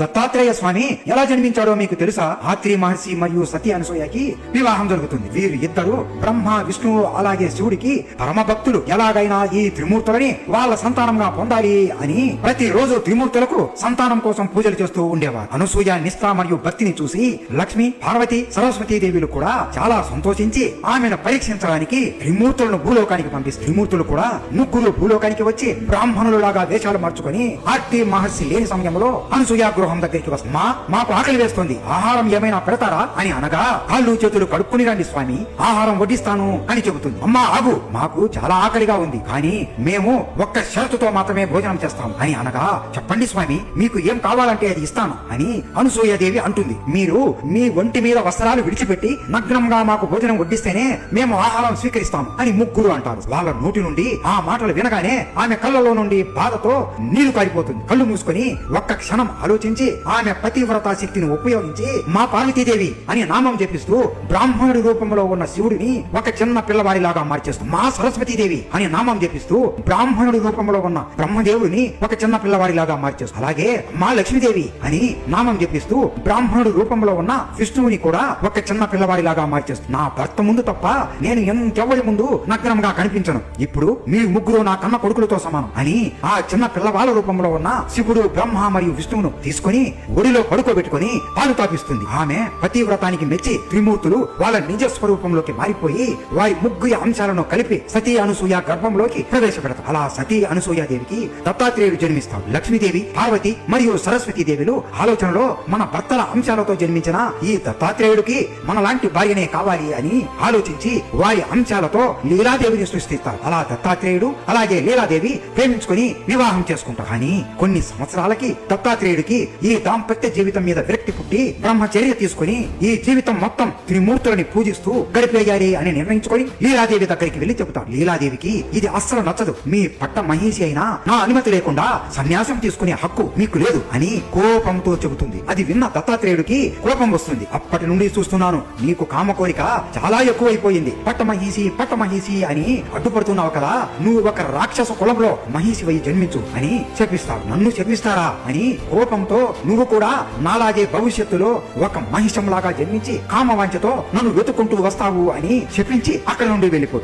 దత్తాత్రేయ స్వామి ఎలా జన్మించాడో మీకు తెలుసా? ఆత్రి మహర్షి మరియు సతీ అనసూయకి వివాహం జరుగుతుంది. వీరు ఇద్దరు బ్రహ్మ, విష్ణువు అలాగే శివుడికి పరమ భక్తులు. ఎలాగైనా ఈ త్రిమూర్తులని వాళ్ళ సంతానంగా పొందాలి అని ప్రతిరోజు త్రిమూర్తులకు సంతానం కోసం పూజలు చేస్తూ ఉండేవారు. అనసూయ నిష్ఠ మరియు భక్తిని చూసి లక్ష్మి, పార్వతి, సరస్వతీ దేవిలు కూడా చాలా సంతోషించి ఆమెను పరీక్షించడానికి త్రిమూర్తులను భూలోకానికి పంపిస్తారు. త్రిమూర్తులు కూడా ముగ్గురు భూలోకానికి వచ్చి బ్రాహ్మణులులాగా వేషాలు మార్చుకొని ఆర్తి మహర్షి లేని సమయంలో అనసూయ గృహం దగ్గరికి వస్తుంది. మాకు ఆకలి వేస్తుంది, ఆహారం ఏమైనా పెడతారా అని అనగా, కాళ్ళు చేతులు కడుక్కుని రండి స్వామి, ఆహారం వడ్డిస్తాను అని చెబుతుంది. అమ్మా ఆగు, మాకు చాలా ఆకలిగా ఉంది, కానీ మేము ఒక్క షరతుతో మాత్రమే భోజనం చేస్తాం అని అనగా, చెప్పండి స్వామి, మీకు ఏం కావాలంటే అది ఇస్తాను అని అనసూయాదేవి అంటుంది. మీరు మీ ఒంటి మీద వస్త్రాలు విడిచిపెట్టి నగ్నంగా మాకు భోజనం వడ్డిస్తేనే మేము ఆహారం స్వీకరిస్తాము అని ముగ్గురు అంటారు. వాళ్ళ నోటి నుండి ఆ మాటలు వినగానే ఆమె కళ్ళలో నుండి బాధతో నీరు కారిపోతుంది. కళ్ళు మూసుకొని ఒక్క క్షణం ఆలోచించి ఆమె పతివ్రత శక్తిని ఉపయోగించి మా పార్వతీదేవి అని నామం జపిస్తూ బ్రాహ్మణుడి రూపంలో ఉన్న శివుడిని ఒక చిన్న పిల్లవాడిలాగా మార్చేస్తూ మా సరస్వతీదేవి అని నామం జపిస్తూ బ్రాహ్మణుడి రూపంలో ఉన్న బ్రహ్మదేవుడిని ఒక చిన్న పిల్లవాడిలాగా మార్చేస్తూ, అలాగే మా లక్ష్మీదేవి అని నామం జపిస్తూ బ్రాహ్మణుడి రూపంలో ఉన్న విష్ణువుని కూడా ఒక చిన్న పిల్లవాడిలాగా మార్చేస్తూ, నా భర్త ముందు తప్ప నేను ఎంకెవరి ముందు నగ్నంగా కనిపించను, ఇప్పుడు మీ ముగ్గురు నా కన్న కొడుకులతో సమానం అని ఆ చిన్న పిల్లవాళ్ళ రూపంలో ఉన్న శివుడు, బ్రహ్మ మరియు విష్ణువును తీసుకుని ఒడిలో పడుకోబెట్టుకుని పాలు తాపిస్తుంది. ఆమె పతివ్రతానికి మెచ్చి త్రిమూర్తులు వాళ్ళ నిజ స్వరూపంలోకి మారిపోయి వారి ముగ్గురు అంశాలను కలిపి సతీ అనసూయ గర్భంలోకి ప్రవేశపెడతారు. అలా సతీ అనసూయాదేవికి దత్తాత్రేయుడు జన్మిస్తాడు. లక్ష్మీదేవి, పార్వతి మరియు సరస్వతీ దేవిలు ఆలోచనలో మన భర్తల అంశాలతో జన్మించిన ఈ దత్తాత్రేయుడికి మనలాంటి భార్యనే కావాలి అని ఆలోచించి వారి అంశాలతో లీలాదేవిని సృష్టిస్తారు. అలా దత్తాత్రేయుడు అలాగే లీలాదేవి ప్రేమించుకుని వివాహం చేసుకుంటారు. కానీ కొన్ని సంవత్సరాలకి దత్తాత్రేయుడికి ఈ దాంపత్య జీవితం మీద విరక్తి పుట్టి బ్రహ్మచర్య తీసుకుని ఈ జీవితం మొత్తం త్రిమూర్తులని పూజిస్తూ గడిపేయాలి అని నిర్ణయించుకొని లీలాదేవి దగ్గరికి వెళ్లి చెబుతాడు. లీలాదేవికి ఇది అస్సలు నచ్చదు. మీ పట్ట మహిషి అయినా నా అనుమతి లేకుండా సన్యాసం తీసుకునే హక్కు మీకు లేదు అని కోపంతో చెబుతుంది. అది విన్న దత్తాత్రేయుడికి కోపం వస్తుంది. అప్పటి నుండి చూస్తున్నాను, నీకు కామ కోరిక చాలా ఎక్కువైపోయింది. పట్ట మహిషి అని అడ్డుపడుతున్నావు కదా, నువ్వు ఒక రాక్షస కులంలో మహిషి వై జన్మించు అని చెప్పిస్తాడు. నన్ను చెప్పిస్తారా అని కోపంతో, నువ్వు కూడా నాలాగే భవిష్యత్తులో ఒక మహిషంలాగా జన్మించి కామవాంఛతో నన్ను వెతుకుంటూ వస్తావు అని చెప్పించి అక్కడి నుండి వెళ్ళిపోతుంది.